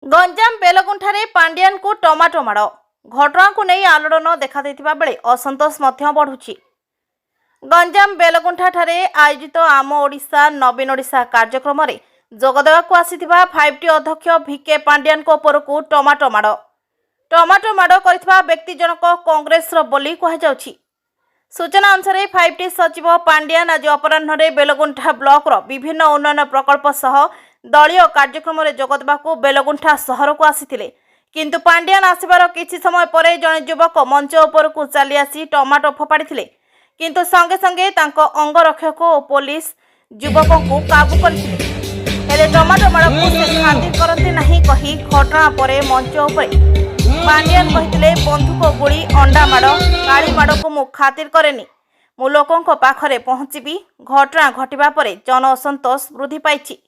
गंजाम बेलगुंठारे पांड्यान को टमाटो माड़ घटना को नहीं आलोड़न देखा बेले असंतोष बढ़ुछि। गंजाम बेलगुंठा ठारे आयोजित आम ओडिशा नवीन ओडिशा कार्यक्रम में जोगदेवाक आसीथिबा 5T अध्यक्ष भिके पांड्यान को उपरकू टमाटो माड़ करिथिबा व्यक्ति जनक कांग्रेस बोली कहुछि। सूचना अनुसार 5T सचिव पांड्यान आज अपराह्न बेलगुंठा ब्लॉक विभिन्न उन्नयन प्रकल्प सह दलीय कार्यक्रम में जोगदेवाक बेलगुंठा सहर को आसीथिले। किंतु पांड्यान आसबार किछि समय पर जड़े युवक मंच उपरकू चली आसी टमाटो फोपाड़ी किंतु संगे संगे तांको अंगरक्षक और पुलिस युवक को काबू करथिले। हेले टमाटो माड़ को से खातिर करते नहीं कही घटना पर मंच उपर पांड्यान कहिथिले बंधुक गुड़ी अंडा माड़ काली माड़ को मु खातिर करेनी, मु लोकों पाखरे पहुंचीबी। घटना घटिबा परे जन असंतोष वृद्धि पाइछि।